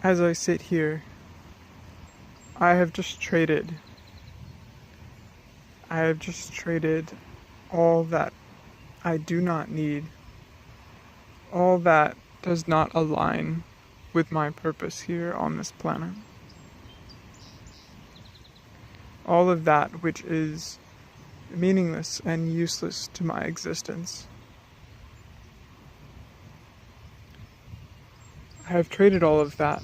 As I sit here, I have just traded all that I do not need, all that does not align with my purpose here on this planet. All of that which is meaningless and useless to my existence. I have traded all of that,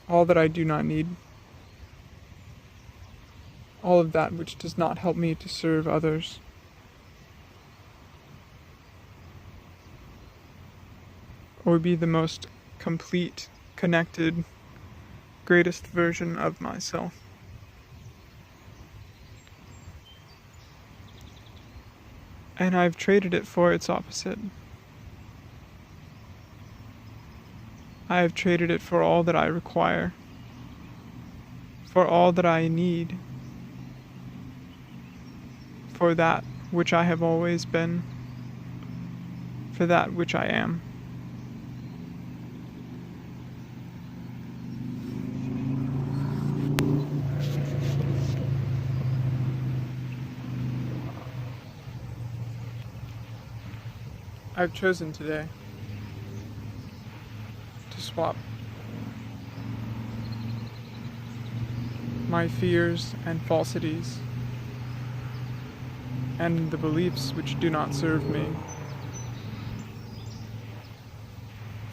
all that I do not need, all of that which does not help me to serve others. Or be the most complete, connected, greatest version of myself. And I've traded it for its opposite. I have traded it for all that I require, for all that I need, for that which I have always been, for that which I am. I've chosen today to swap my fears and falsities and the beliefs which do not serve me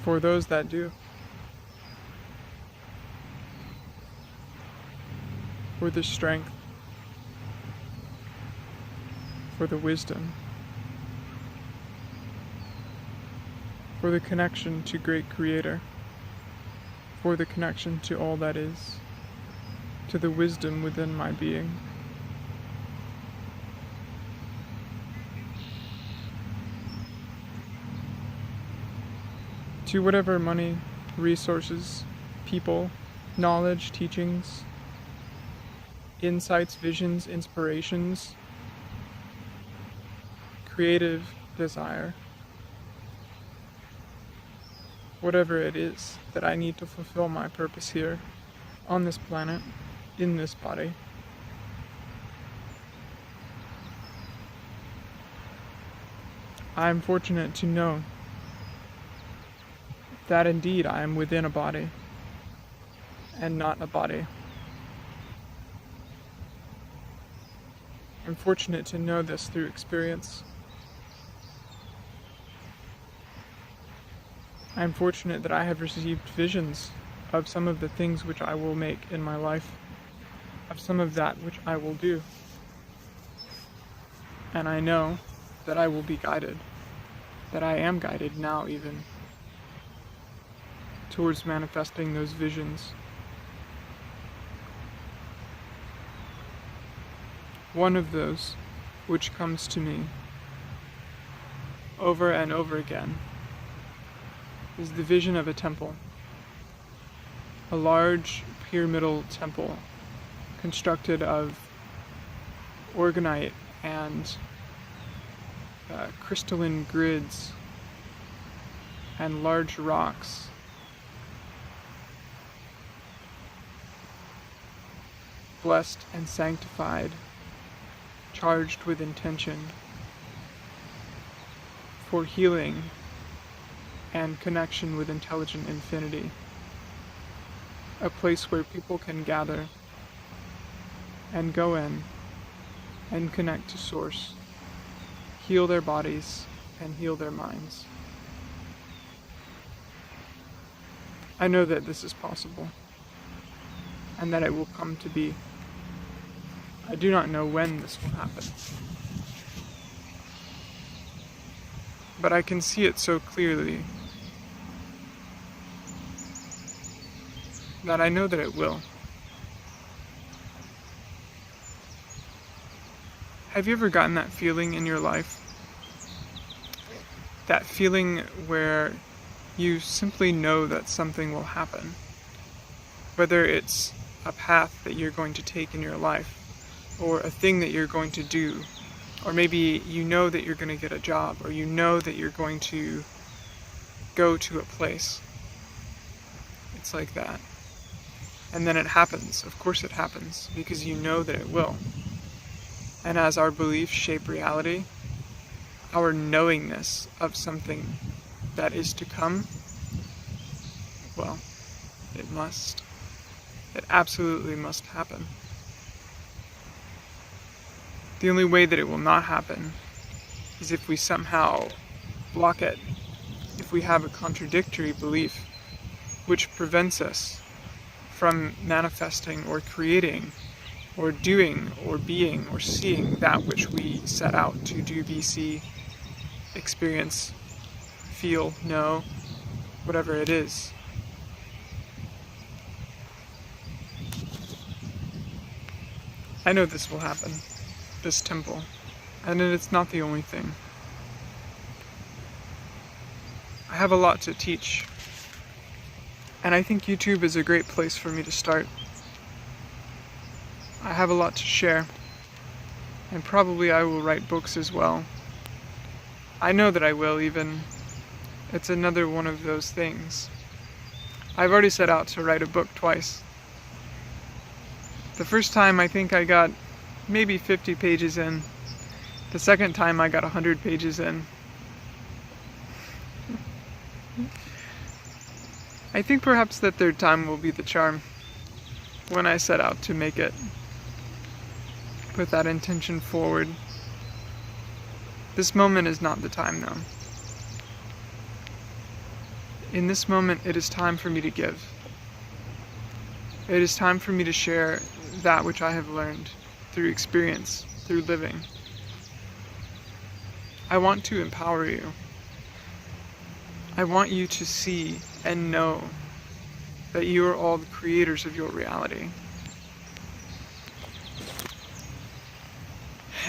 for those that do, for the strength, for the wisdom, for the connection to Great Creator, for the connection to all that is, to the wisdom within my being. To whatever money, resources, people, knowledge, teachings, insights, visions, inspirations, creative desire, whatever it is that I need to fulfill my purpose here, on this planet, in this body. I am fortunate to know that indeed I am within a body, and not a body. I'm fortunate to know this through experience. I am fortunate that I have received visions of some of the things which I will make in my life, of some of that which I will do. And I know that I will be guided, that I am guided now even, towards manifesting those visions. One of those which comes to me over and over again is the vision of a temple, a large pyramidal temple constructed of organite and crystalline grids and large rocks, blessed and sanctified, charged with intention for healing and connection with intelligent infinity. A place where people can gather and go in and connect to Source, heal their bodies and heal their minds. I know that this is possible and that it will come to be. I do not know when this will happen, but I can see it so clearly that I know that it will. Have you ever gotten that feeling in your life? That feeling where you simply know that something will happen. Whether it's a path that you're going to take in your life, or a thing that you're going to do, or maybe you know that you're going to get a job, or you know that you're going to go to a place. it's like that. And then it happens. Of course it happens, because you know that it will. And as our beliefs shape reality, our knowingness of something that is to come, well, it must. It absolutely must happen. The only way that it will not happen is if we somehow block it, if we have a contradictory belief which prevents us from manifesting or creating or doing or being or seeing that which we set out to do, be, see, experience, feel, know, whatever it is. I know this will happen, this temple, and it's not the only thing. I have a lot to teach, and I think YouTube is a great place for me to start. I have a lot to share, and probably I will write books as well. I know that I will, even. It's another one of those things. I've already set out to write a book twice. The first time I think I got maybe 50 pages in. The second time I got 100 pages in. I think perhaps the third time will be the charm, when I set out to make it. Put that intention forward. This moment is not the time, though. In this moment, it is time for me to give. It is time for me to share that which I have learned through experience, through living. I want to empower you. I want you to see and know that you are all the creators of your reality.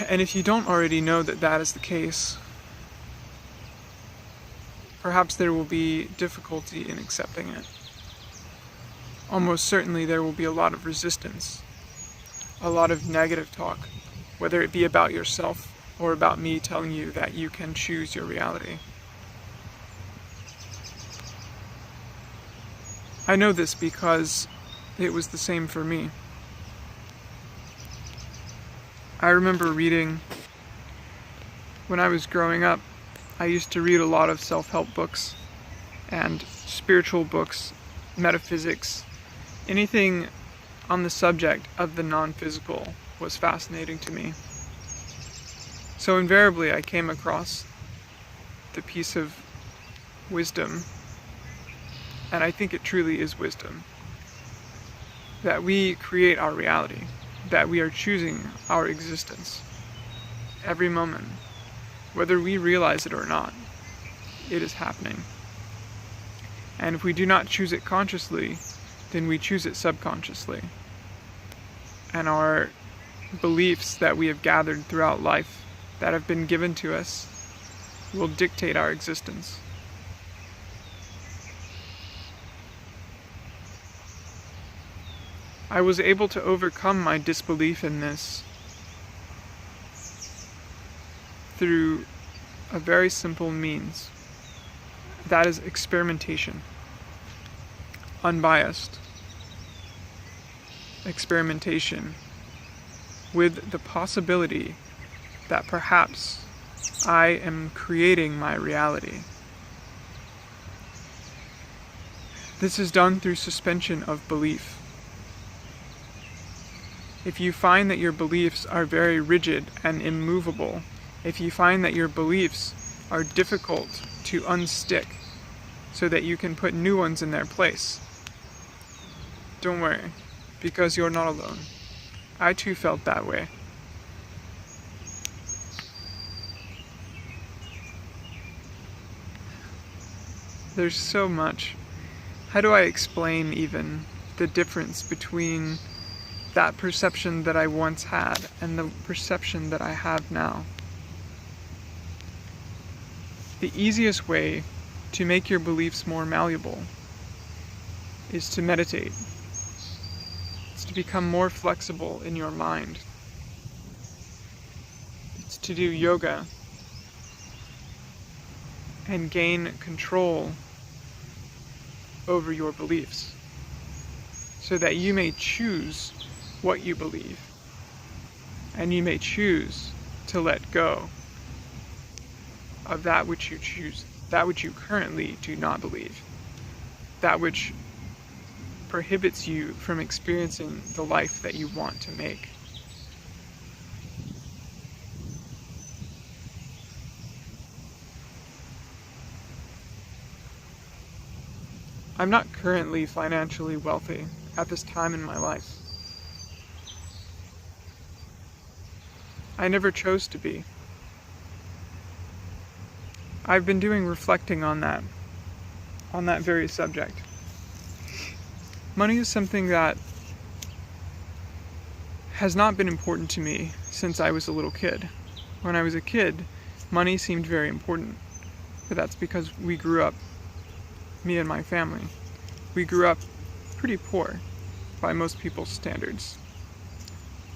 And if you don't already know that that is the case, perhaps there will be difficulty in accepting it. Almost certainly there will be a lot of resistance, a lot of negative talk, whether it be about yourself or about me telling you that you can choose your reality. I know this because it was the same for me. I remember reading, when I was growing up, I used to read a lot of self-help books and spiritual books, metaphysics. Anything on the subject of the non-physical was fascinating to me. So invariably I came across the piece of wisdom, and I think it truly is wisdom, that we create our reality, that we are choosing our existence every moment. Whether we realize it or not, it is happening. And if we do not choose it consciously, then we choose it subconsciously. And our beliefs that we have gathered throughout life, that have been given to us, will dictate our existence. I was able to overcome my disbelief in this through a very simple means. That is experimentation. Unbiased experimentation with the possibility that perhaps I am creating my reality. This is done through suspension of belief. If you find that your beliefs are very rigid and immovable, if you find that your beliefs are difficult to unstick so that you can put new ones in their place, don't worry, because you're not alone. I too felt that way. There's so much. How do I explain even the difference between that perception that I once had and the perception that I have now? The easiest way to make your beliefs more malleable is to meditate. It's to become more flexible in your mind. It's to do yoga and gain control over your beliefs. so that you may choose what you believe, and you may choose to let go of that which you choose, that which you currently do not believe, that which prohibits you from experiencing the life that you want to make. I'm not currently financially wealthy at this time in my life. I never chose to be. I've been doing reflecting on that very subject. Money is something that has not been important to me since I was a little kid. When I was a kid, money seemed very important, but that's because we grew up, me and my family, we grew up pretty poor by most people's standards.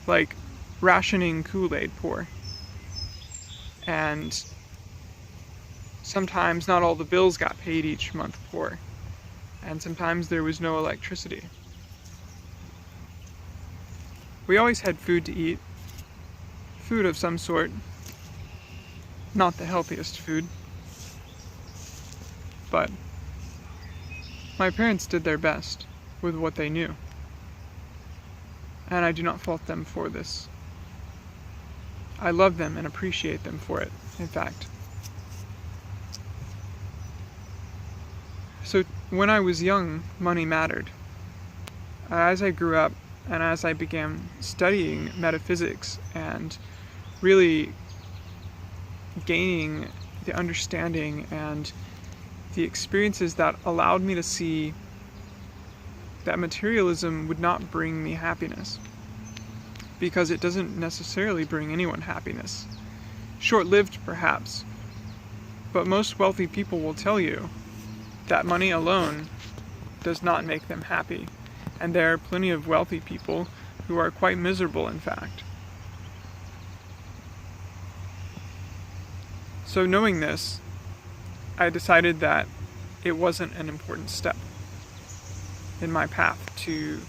Like rationing Kool-Aid poor. And sometimes not all the bills got paid each month poor. And sometimes there was no electricity. We always had food to eat. Food of some sort. Not the healthiest food. But my parents did their best with what they knew. And I do not fault them for this. I love them and appreciate them for it, in fact. So when I was young, money mattered. As I grew up and as I began studying metaphysics and really gaining the understanding and the experiences that allowed me to see that materialism would not bring me happiness, because it doesn't necessarily bring anyone happiness. Short-lived, perhaps, but most wealthy people will tell you that money alone does not make them happy, and there are plenty of wealthy people who are quite miserable, in fact. So knowing this, I decided that it wasn't an important step in my path to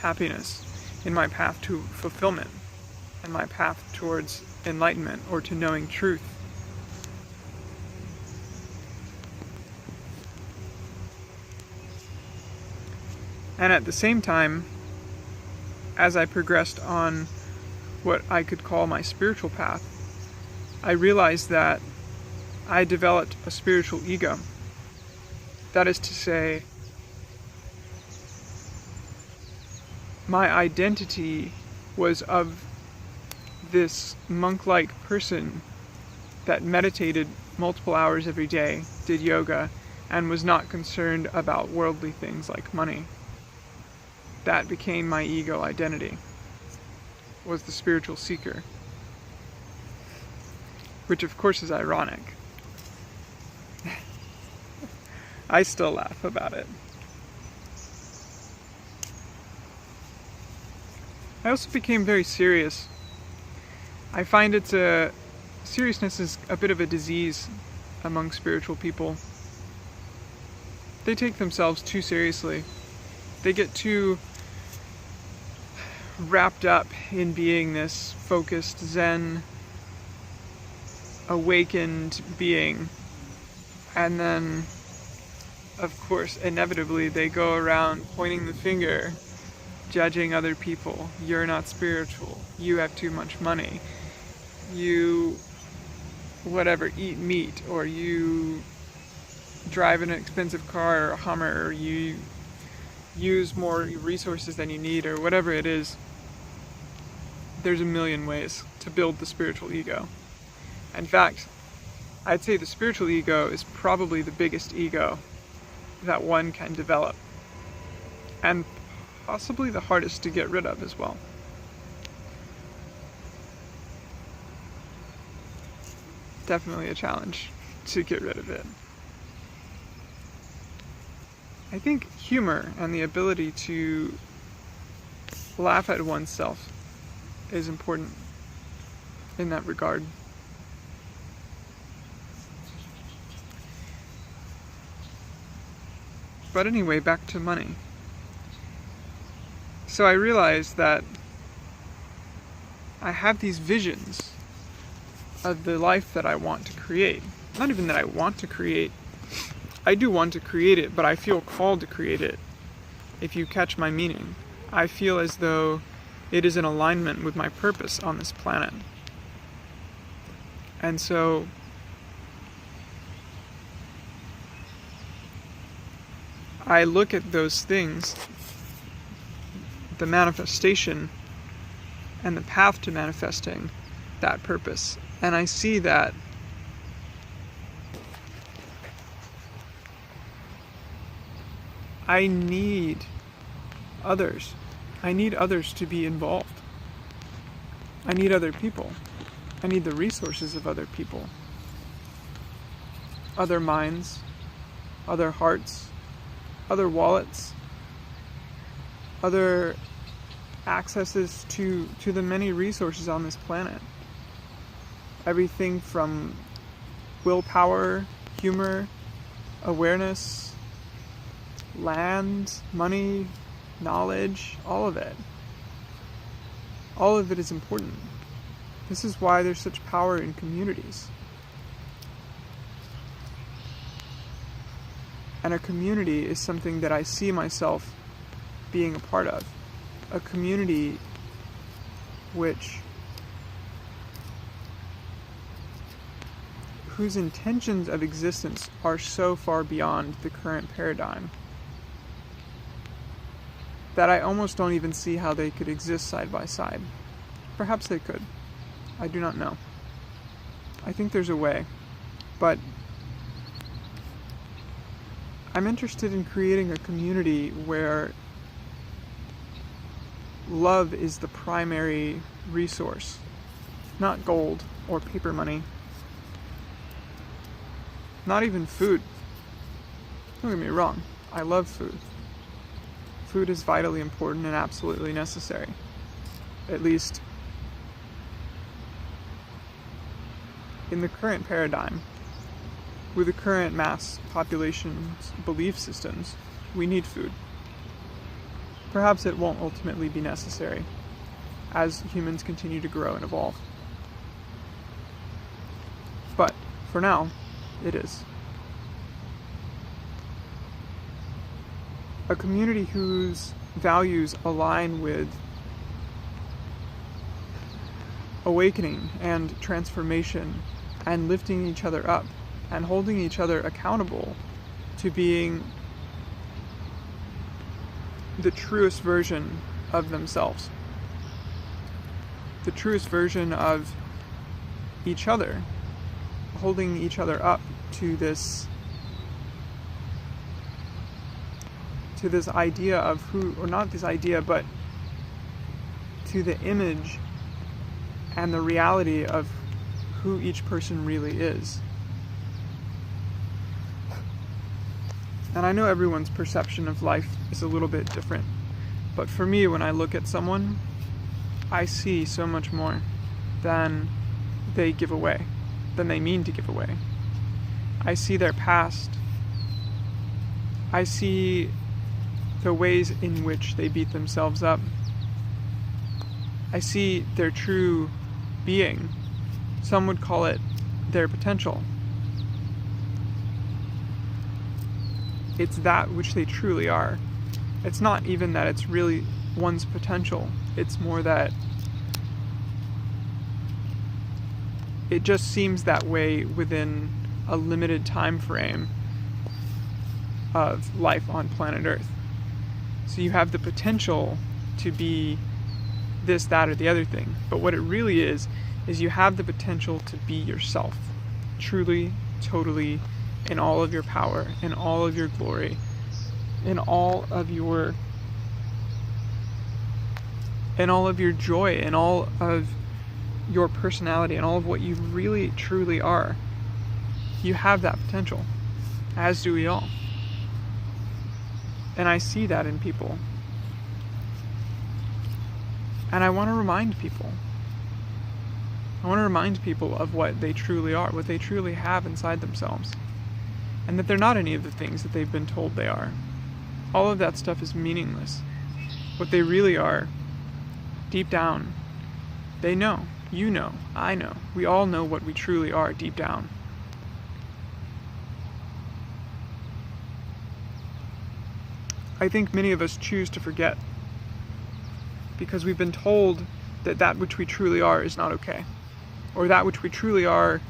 happiness, in my path to fulfillment, in my path towards enlightenment or to knowing truth. And at the same time, as I progressed on what I could call my spiritual path, I realized that I developed a spiritual ego. That is to say, my identity was of this monk-like person that meditated multiple hours every day, did yoga, and was not concerned about worldly things like money. That became my ego identity, was the spiritual seeker. Which of course is ironic. I still laugh about it. I also became very serious. I find seriousness is a bit of a disease among spiritual people. They take themselves too seriously. They get too wrapped up in being this focused, zen, awakened being. And then, of course, inevitably they go around pointing the finger, judging other people. You're not spiritual. You have too much money. You, whatever, eat meat, or you drive an expensive car or a Hummer, or you use more resources than you need, or whatever it is. There's a million ways to build the spiritual ego. In fact, I'd say the spiritual ego is probably the biggest ego that one can develop, and possibly the hardest to get rid of as well. Definitely a challenge to get rid of it. I think humor and the ability to laugh at oneself is important in that regard. But anyway, back to money. so I realized that I have these visions of the life that I want to create. Not even that I want to create. I do want to create it, but I feel called to create it. If you catch my meaning, I feel as though it is in alignment with my purpose on this planet. And so I look at those things, the manifestation and the path to manifesting that purpose, and I see that I need others. I need others to be involved. I need other people. I need the resources of other people. Other minds, other hearts, other wallets, other accesses to the many resources on this planet. Everything from willpower, humor, awareness, land, money, knowledge, all of it. All of it is important. This is why there's such power in communities. And a community is something that I see myself being a part of. A community whose intentions of existence are so far beyond the current paradigm that I almost don't even see how they could exist side by side. Perhaps they could. I do not know. I think there's a way, but I'm interested in creating a community where love is the primary resource, not gold or paper money, not even food. Don't get me wrong, I love food. Food is vitally important and absolutely necessary. At least in the current paradigm, with the current mass population's belief systems, we need food. Perhaps it won't ultimately be necessary as humans continue to grow and evolve. But for now, it is. A community whose values align with awakening and transformation and lifting each other up and holding each other accountable to being the truest version of themselves, the truest version of each other, holding each other up to this idea of who, or not this idea, but to the image and the reality of who each person really is. And I know everyone's perception of life is a little bit different, but for me, when I look at someone, I see so much more than they give away, than they mean to give away. I see their past. I see the ways in which they beat themselves up. I see their true being. Some would call it their potential. It's that which they truly are. It's not even that it's really one's potential. It's more that it just seems that way within a limited time frame of life on planet Earth. So you have the potential to be this, that, or the other thing. But what it really is you have the potential to be yourself. Truly, totally, in all of your power, in all of your glory, in all of your joy, in all of your personality, and all of what you really, truly are. You have that potential, as do we all. And I see that in people. And I want to remind people. I want to remind people of what they truly are, what they truly have inside themselves. And that they're not any of the things that they've been told they are. All of that stuff is meaningless. what they really are, deep down, they know, you know, I know, we all know what we truly are deep down. I think many of us choose to forget because we've been told that that which we truly are is not okay, or that which we truly are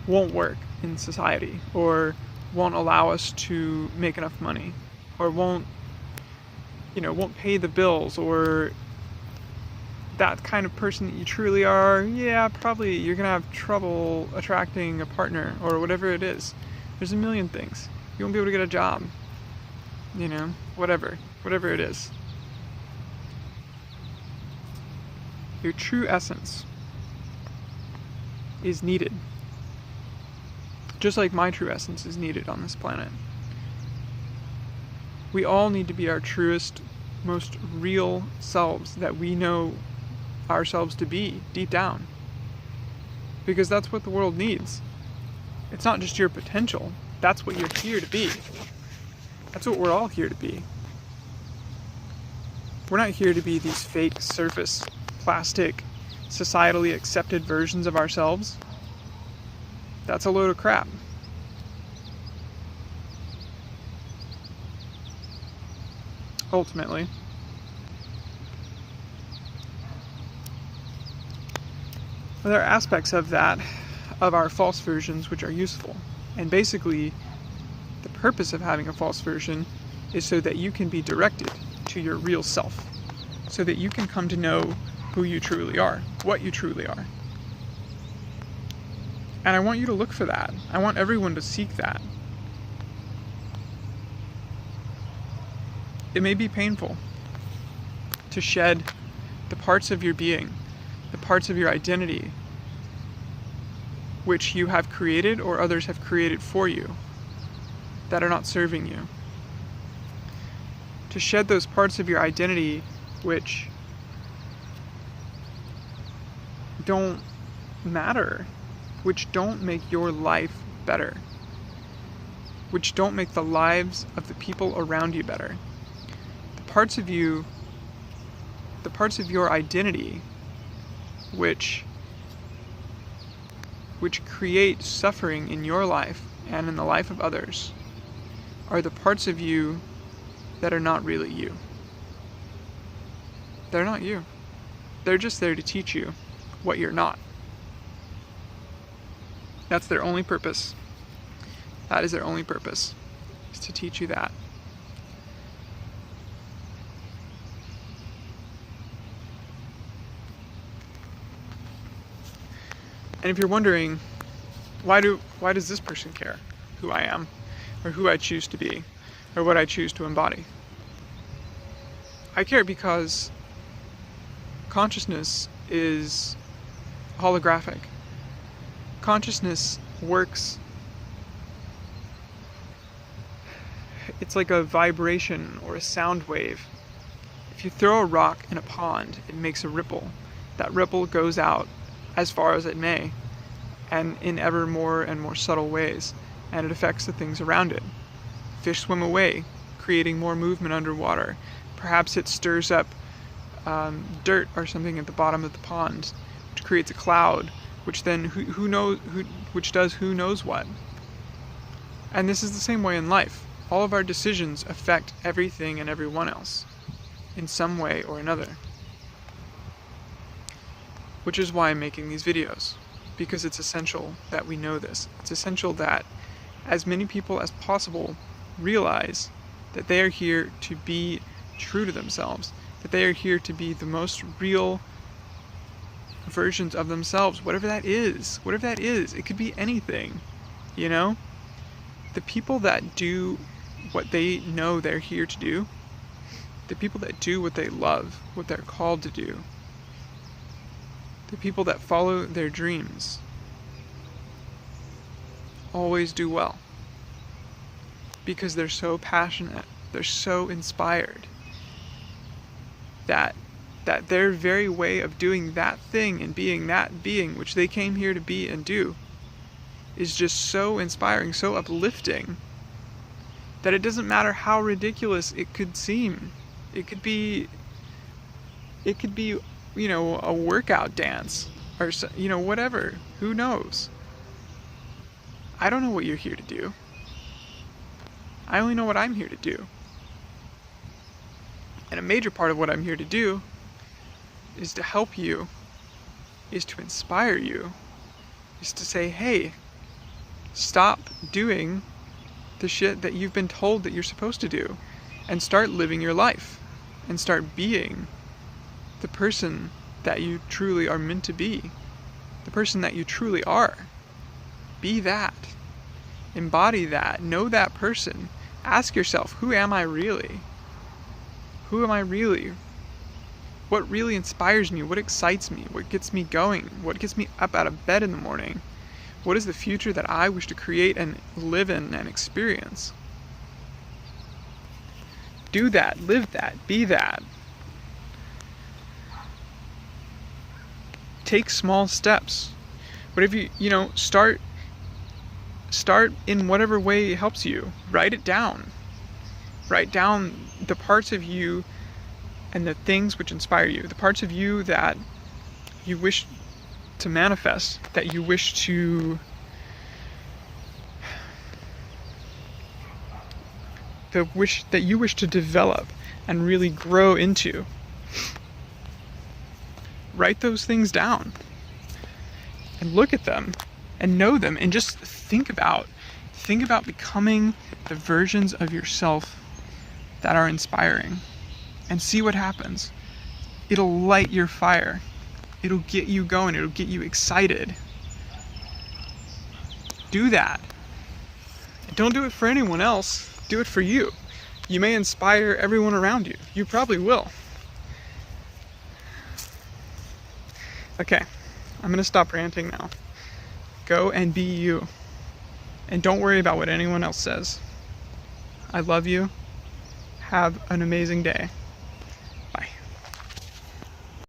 won't work in society, or won't allow us to make enough money, or won't pay the bills, or that kind of person that you truly are, yeah, probably you're gonna have trouble attracting a partner, or whatever it is. There's a million things. You won't be able to get a job, whatever it is. Your true essence is needed. Just like my true essence is needed on this planet. We all need to be our truest, most real selves that we know ourselves to be deep down. Because that's what the world needs. It's not just your potential. That's what you're here to be. That's what we're all here to be. We're not here to be these fake, surface, plastic, societally accepted versions of ourselves. That's a load of crap. Ultimately. There are aspects of that, of our false versions, which are useful. And basically, the purpose of having a false version is so that you can be directed to your real self. So that you can come to know who you truly are, what you truly are. And I want you to look for that. I want everyone to seek that. It may be painful to shed the parts of your being, the parts of your identity, which you have created or others have created for you, that are not serving you. To shed those parts of your identity which don't matter, which don't make your life better, which don't make the lives of the people around you better. The parts of you, the parts of your identity which create suffering in your life and in the life of others are the parts of you that are not really you. They're not you. They're just there to teach you what you're not. That's their only purpose. That is their only purpose, is to teach you that. And if you're wondering, why does this person care who I am, or who I choose to be, or what I choose to embody? I care because consciousness is holographic. Consciousness works, it's like a vibration or a sound wave. If you throw a rock in a pond, it makes a ripple. That ripple goes out as far as it may, and in ever more and more subtle ways, and it affects the things around it. Fish swim away, creating more movement underwater. Perhaps it stirs up dirt or something at the bottom of the pond, which creates a cloud, which then who knows what. And this is the same way in life. All of our decisions affect everything and everyone else in some way or another. Which is why I'm making these videos, because it's essential that we know this. It's essential that as many people as possible realize that they are here to be true to themselves, that they are here to be the most real versions of themselves, whatever that is. It could be anything, The people that do what they know they're here to do, the people that do what they love, what they're called to do, the people that follow their dreams, always do well. Because they're so passionate, they're so inspired, that their very way of doing that thing and being that being which they came here to be and do is just so inspiring, so uplifting, that it doesn't matter how ridiculous it could seem. It could be It could be, a workout dance or, whatever. Who knows? I don't know what you're here to do. I only know what I'm here to do. And a major part of what I'm here to do is to help you, is to inspire you, is to say, hey, stop doing the shit that you've been told that you're supposed to do, and start living your life, and start being the person that you truly are meant to be, the person that you truly are. Be that. Embody that. Know that person. Ask yourself, who am I really? Who am I really? What really inspires me? What excites me? What gets me going? What gets me up out of bed in the morning? What is the future that I wish to create and live in and experience? Do that, live that, be that. Take small steps. Whatever start in whatever way helps you. Write it down. Write down the parts of you and the things which inspire you, the parts of you that you wish to manifest, that you wish to that you wish to develop and really grow into. Write those things down and look at them and know them, and just think about becoming the versions of yourself that are inspiring, and see what happens. It'll light your fire. It'll get you going. It'll get you excited. Do that. Don't do it for anyone else. Do it for you. You may inspire everyone around you. You probably will. Okay, I'm gonna stop ranting now. Go and be you. And don't worry about what anyone else says. I love you. Have an amazing day.